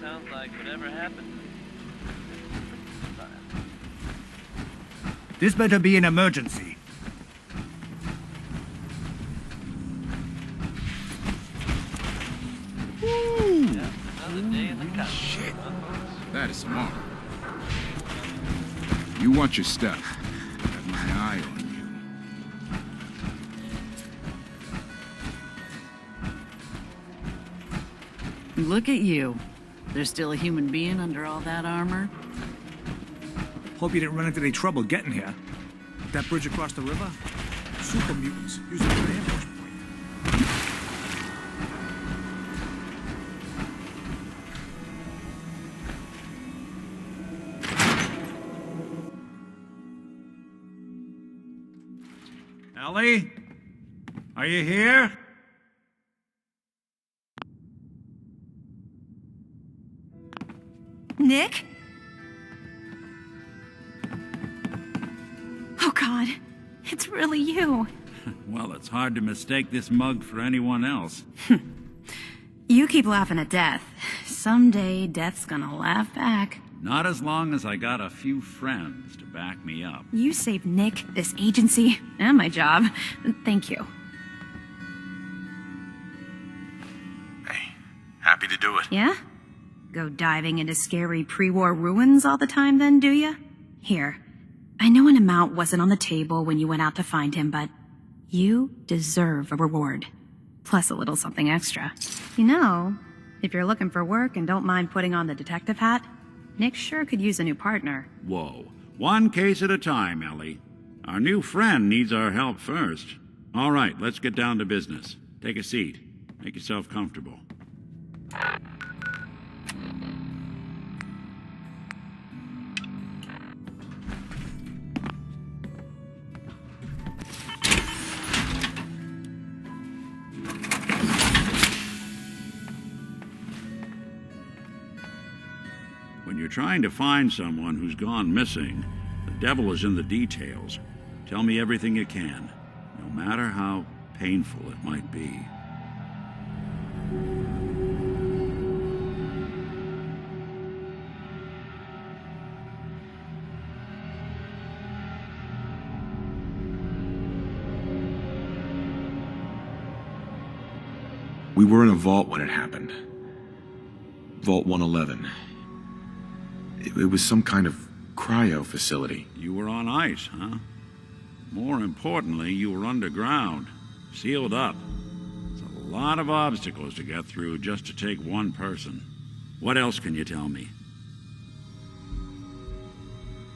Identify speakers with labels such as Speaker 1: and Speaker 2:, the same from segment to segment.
Speaker 1: sounds like whatever happened.
Speaker 2: This better be an emergency.
Speaker 1: Yeah, another day in the cut.
Speaker 3: Shit. That is smart. You watch your step. Got my eye on you.
Speaker 4: Look at you. There's still a human being under all that armor?
Speaker 2: Hope you didn't run into any trouble getting here. That bridge across the river? Super mutants use it as an ambush point. Ellie? Are you here?
Speaker 5: Nick? Oh God, it's really you.
Speaker 6: Well, it's hard to mistake this mug for anyone else.
Speaker 5: You keep laughing at death. Someday, death's gonna laugh back.
Speaker 6: Not as long as I got a few friends to back me up.
Speaker 5: You saved Nick, this agency, and my job. Thank you.
Speaker 7: Hey, happy to do it.
Speaker 5: Yeah? Go diving into scary pre-war ruins all the time then, do ya? Here, I know an amount wasn't on the table when you went out to find him, but you deserve a reward. Plus a little something extra. You know, if you're looking for work and don't mind putting on the detective hat, Nick sure could use a new partner.
Speaker 6: Whoa. One case at a time, Ellie. Our new friend needs our help first. All right, let's get down to business. Take a seat. Make yourself comfortable. When you're trying to find someone who's gone missing, the devil is in the details. Tell me everything you can, no matter how painful it might be.
Speaker 7: We were in a vault when it happened. Vault 111. It was some kind of cryo facility.
Speaker 6: You were on ice, huh? More importantly, you were underground, sealed up. It's a lot of obstacles to get through just to take one person. What else can you tell me?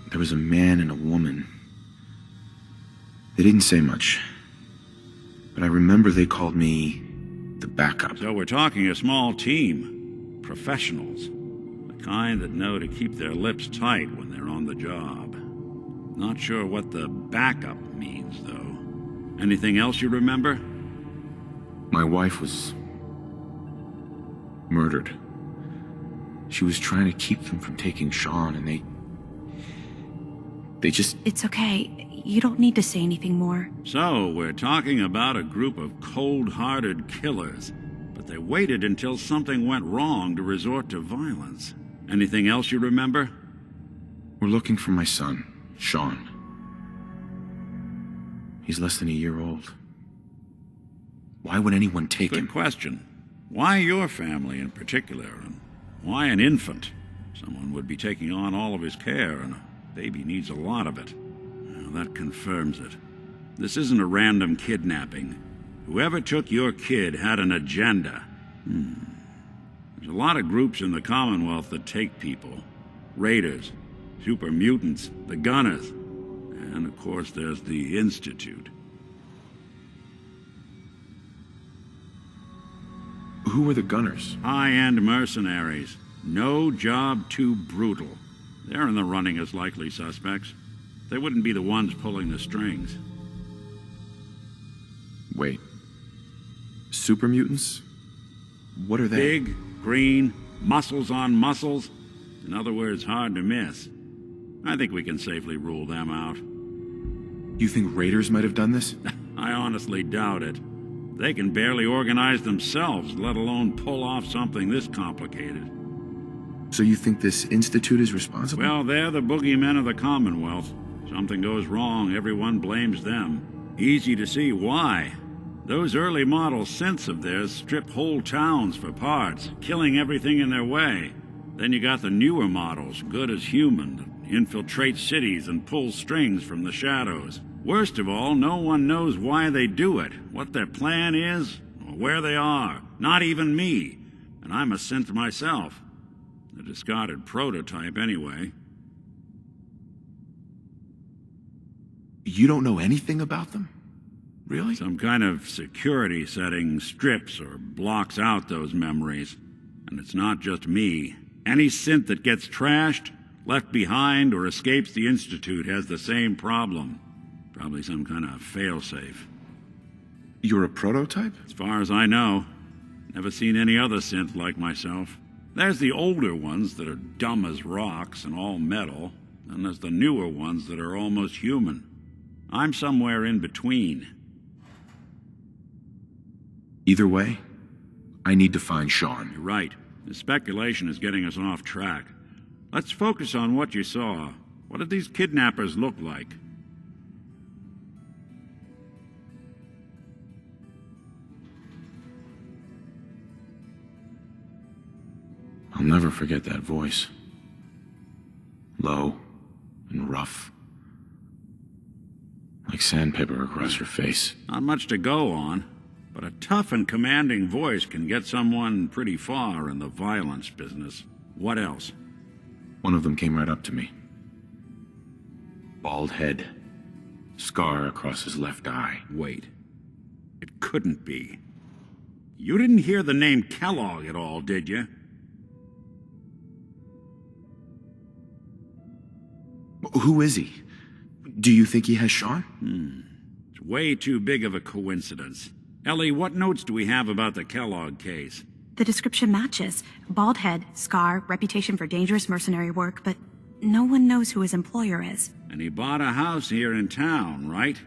Speaker 7: There was a man and a woman. They didn't say much, but I remember they called me the backup.
Speaker 6: So we're talking a small team. Professionals. The kind that know to keep their lips tight when they're on the job. Not sure what the backup means, though. Anything else you remember?
Speaker 7: My wife was murdered. She was trying to keep them from taking Sean, and they just...
Speaker 5: It's okay. You don't need to say anything more.
Speaker 6: So, we're talking about a group of cold-hearted killers, but they waited until something went wrong to resort to violence. Anything else you remember?
Speaker 7: We're looking for my son, Sean. He's less than a year old. Why would anyone take him?
Speaker 6: Good question. Why your family in particular, and why an infant? Someone would be taking on all of his care, and a baby needs a lot of it. Well, that confirms it. This isn't a random kidnapping. Whoever took your kid had an agenda. There's a lot of groups in the Commonwealth that take people. Raiders, super mutants, the Gunners, and of course there's the Institute.
Speaker 7: Who are the Gunners?
Speaker 6: High-end mercenaries. No job too brutal. They're in the running as likely suspects. They wouldn't be the ones pulling the strings.
Speaker 7: Wait. Super mutants? What are they?
Speaker 6: Big, green, muscles on muscles. In other words, hard to miss. I think we can safely rule them out.
Speaker 7: You think raiders might have done this?
Speaker 6: I honestly doubt it. They can barely organize themselves, let alone pull off something this complicated.
Speaker 7: So you think this institute is responsible?
Speaker 6: Well, they're the boogeymen of the Commonwealth. Something goes wrong, everyone blames them. Easy to see why. Those early model synths of theirs strip whole towns for parts, killing everything in their way. Then you got the newer models, good as human, that infiltrate cities and pull strings from the shadows. Worst of all, no one knows why they do it, what their plan is, or where they are. Not even me. And I'm a synth myself. A discarded prototype, anyway.
Speaker 7: You don't know anything about them? Really?
Speaker 6: Some kind of security setting strips or blocks out those memories. And it's not just me. Any synth that gets trashed, left behind, or escapes the Institute has the same problem. Probably some kind of failsafe.
Speaker 7: You're a prototype?
Speaker 6: As far as I know. Never seen any other synth like myself. There's the older ones that are dumb as rocks and all metal, and there's the newer ones that are almost human. I'm somewhere in between.
Speaker 7: Either way, I need to find Sean.
Speaker 6: You're right. The speculation is getting us off track. Let's focus on what you saw. What did these kidnappers look like?
Speaker 7: I'll never forget that voice. Low and rough. Like sandpaper across her face.
Speaker 6: Not much to go on, but a tough and commanding voice can get someone pretty far in the violence business. What else?
Speaker 7: One of them came right up to me. Bald head. Scar across his left eye.
Speaker 6: Wait. It couldn't be. You didn't hear the name Kellogg at all, did you?
Speaker 7: Who is he? Do you think he has Sean?
Speaker 6: It's way too big of a coincidence. Ellie, what notes do we have about the Kellogg case?
Speaker 5: The description matches. Bald head, scar, reputation for dangerous mercenary work, but no one knows who his employer is.
Speaker 6: And he bought a house here in town, right?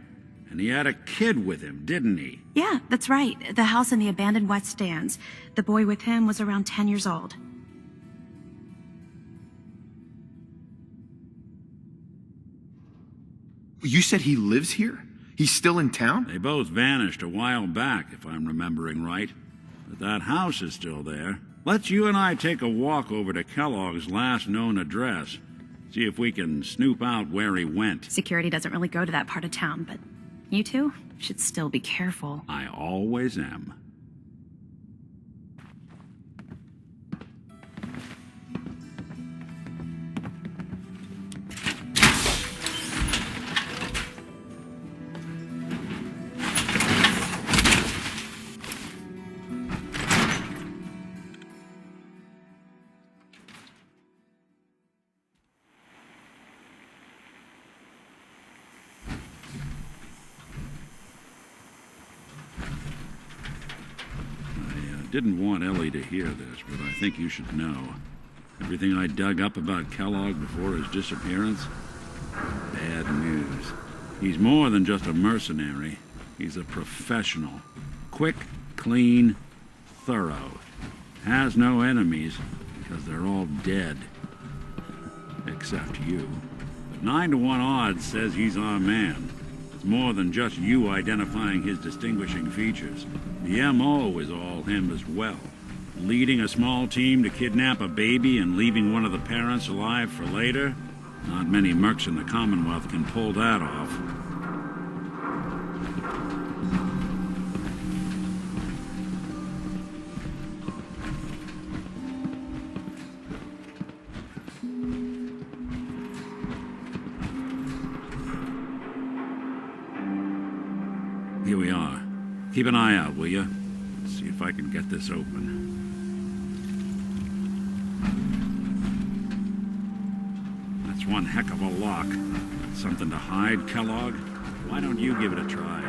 Speaker 6: And he had a kid with him, didn't he?
Speaker 5: Yeah, that's right. The house in the abandoned West Stands. The boy with him was around 10 years old.
Speaker 7: You said he lives here? He's still in town?
Speaker 6: They both vanished a while back, if I'm remembering right. But that house is still there. Let's you and I take a walk over to Kellogg's last known address. See if we can snoop out where he went.
Speaker 5: Security doesn't really go to that part of town, but you two should still be careful.
Speaker 6: I always am. Didn't want Ellie to hear this, but I think you should know. Everything I dug up about Kellogg before his disappearance? Bad news. He's more than just a mercenary. He's a professional. Quick, clean, thorough. Has no enemies, because they're all dead. Except you. But 9-to-1 odds says he's our man. It's more than just you identifying his distinguishing features. The M.O. is all him as well. Leading a small team to kidnap a baby and leaving one of the parents alive for later? Not many mercs in the Commonwealth can pull that off. Here we are. Keep an eye out, will you? See if I can get this open. That's one heck of a lock. Something to hide, Kellogg? Why don't you give it a try?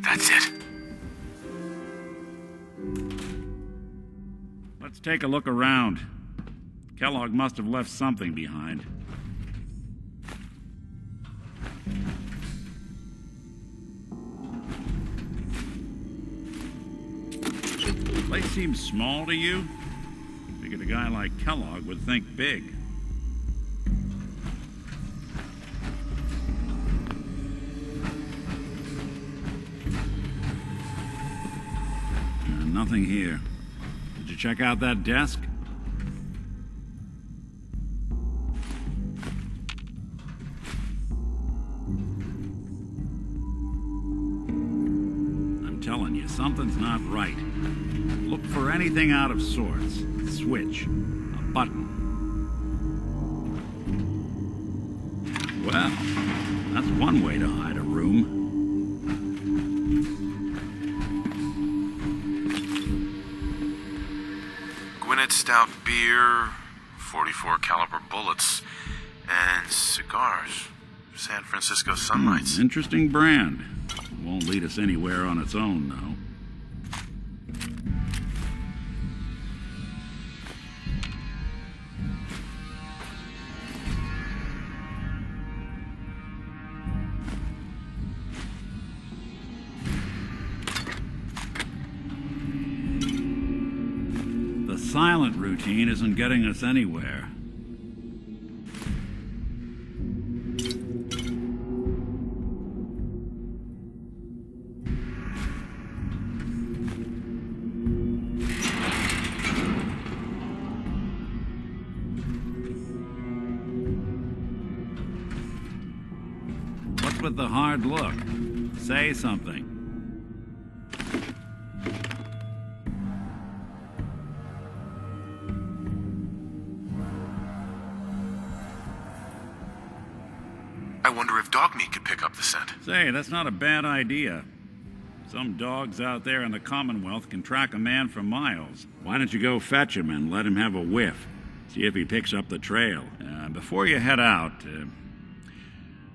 Speaker 7: That's it.
Speaker 6: Let's take a look around. Kellogg must have left something behind. seem small to you? Figured a guy like Kellogg would think big. Nothing here. Did you check out that desk? I'm telling you, something's not right. Look for anything out of sorts. A switch. A button. Well, that's one way to hide a room.
Speaker 7: Stout beer, 44 caliber bullets, and cigars. San Francisco Sunlights.
Speaker 6: Interesting brand. Won't lead us anywhere on its own, though. Silent routine isn't getting us anywhere. What's with the hard look? Say something.
Speaker 7: I wonder if Dogmeat could pick up the scent.
Speaker 6: Say, that's not a bad idea. Some dogs out there in the Commonwealth can track a man for miles. Why don't you go fetch him and let him have a whiff? See if he picks up the trail. Before you head out,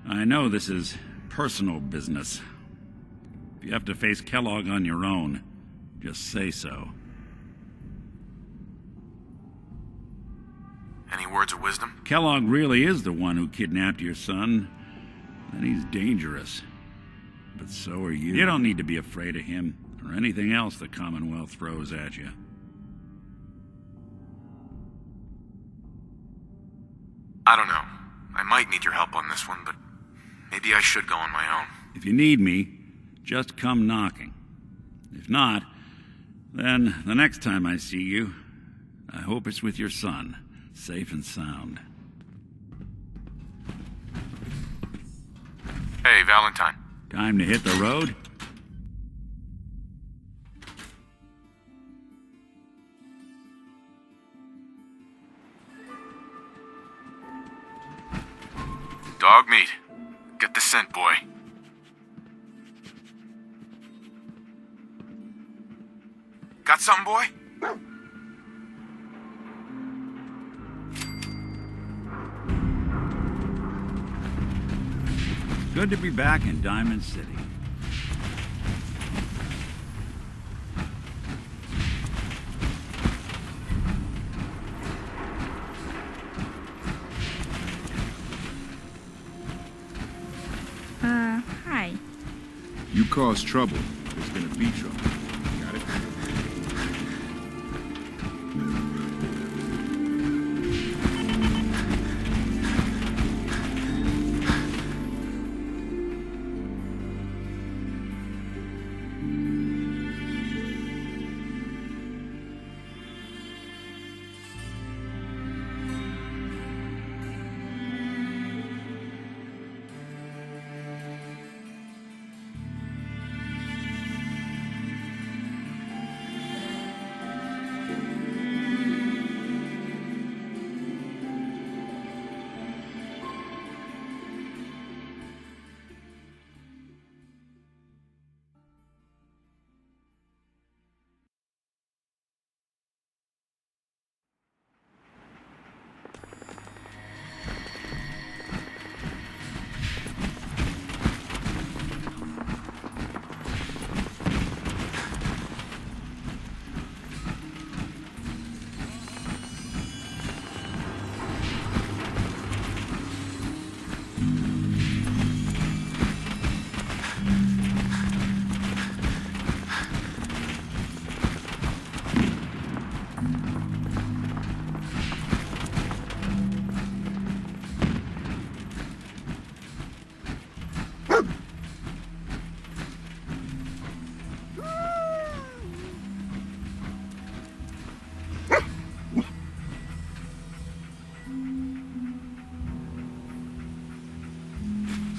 Speaker 6: I know this is personal business. If you have to face Kellogg on your own, just say so.
Speaker 7: Any words of wisdom?
Speaker 6: Kellogg really is the one who kidnapped your son. And he's dangerous. But so are you. You don't need to be afraid of him, or anything else the Commonwealth throws at you.
Speaker 7: I don't know. I might need your help on this one, but maybe I should go on my own.
Speaker 6: If you need me, just come knocking. If not, then the next time I see you, I hope it's with your son, safe and sound.
Speaker 7: Hey, Valentine.
Speaker 6: Time to hit the road?
Speaker 7: Dogmeat. Get the scent, boy. Got something, boy?
Speaker 6: Good to be back in Diamond City.
Speaker 5: Hi.
Speaker 3: You cause trouble, there's gonna be trouble. Got it?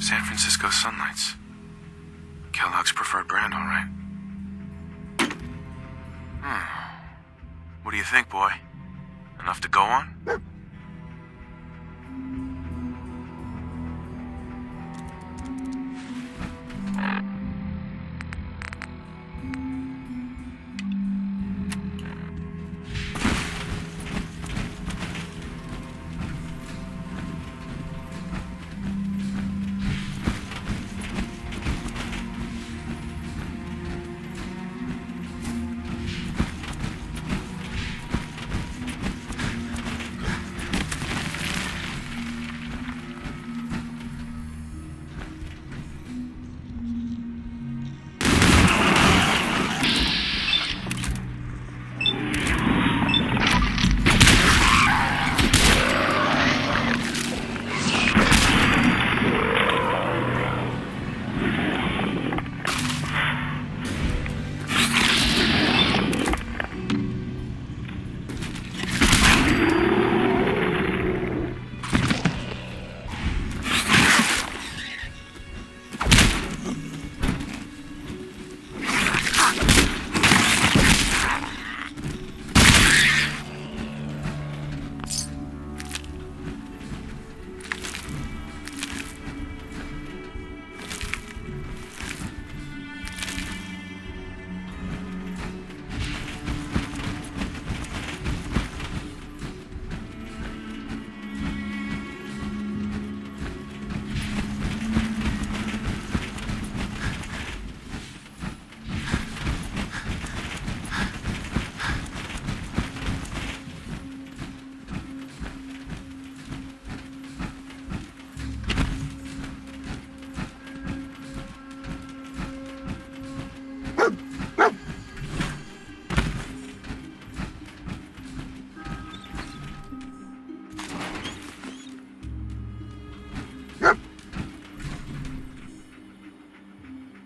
Speaker 7: San Francisco Sunlights. Kellogg's preferred brand, all right. What do you think, boy? Enough to go on?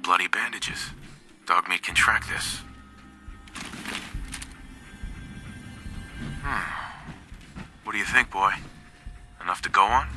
Speaker 7: Bloody bandages. Dogmeat can track this. What do you think, boy? Enough to go on?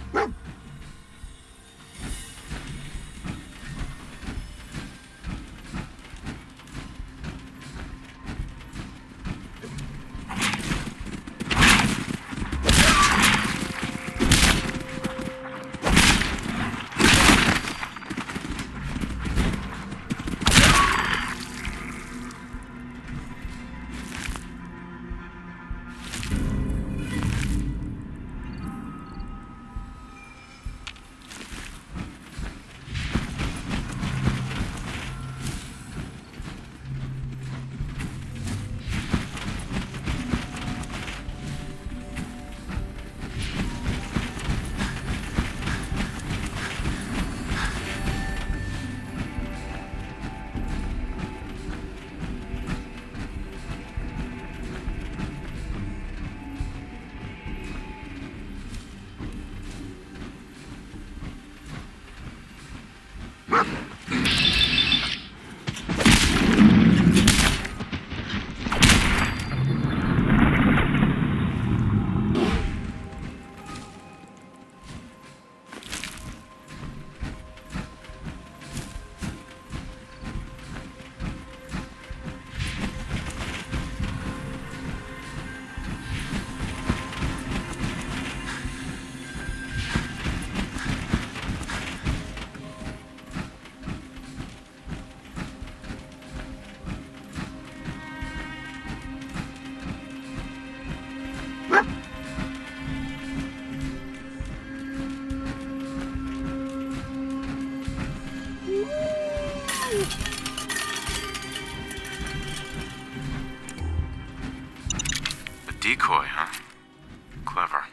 Speaker 7: Decoy, huh? Clever.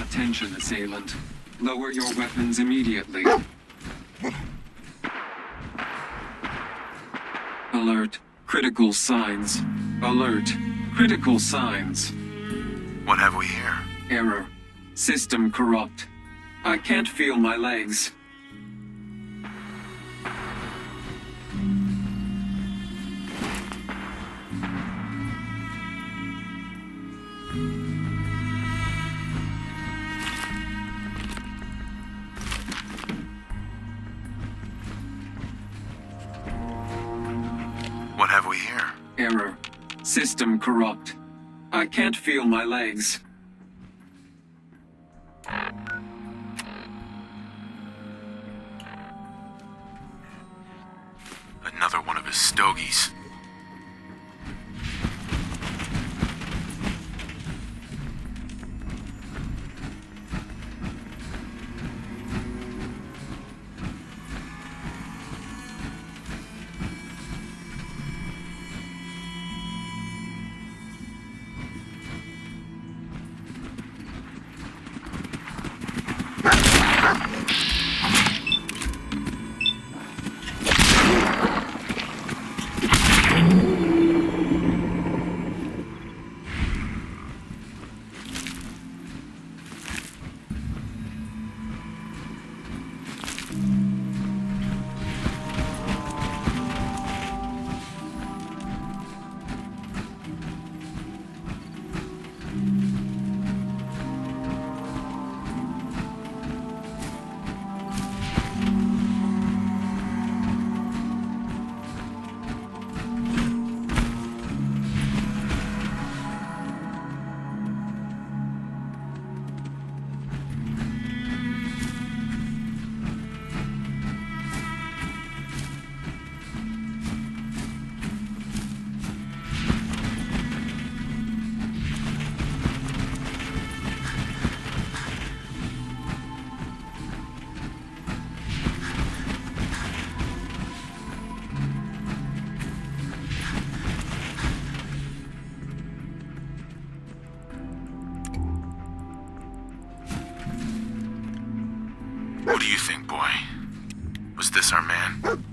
Speaker 8: Attention, assailant. Lower your weapons immediately. Alert. Critical signs. Alert. Critical signs.
Speaker 7: What have we here?
Speaker 8: Error. System corrupt. I can't feel my legs.
Speaker 7: What have we here?
Speaker 8: Error. System corrupt. I can't feel my legs.
Speaker 7: Another one of his stogies. What do you think, boy? Was this our man?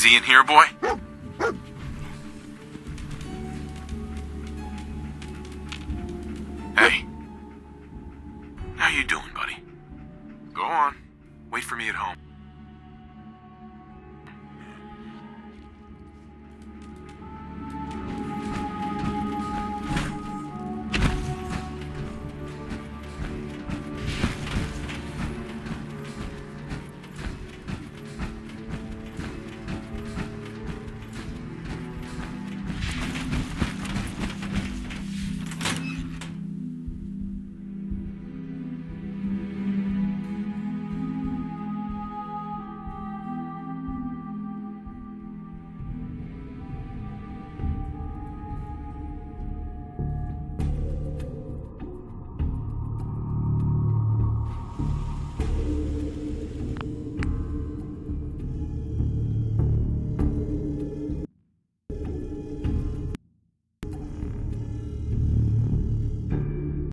Speaker 7: Is he in here, boy? Hey. How you doing, buddy? Go on. Wait for me at home.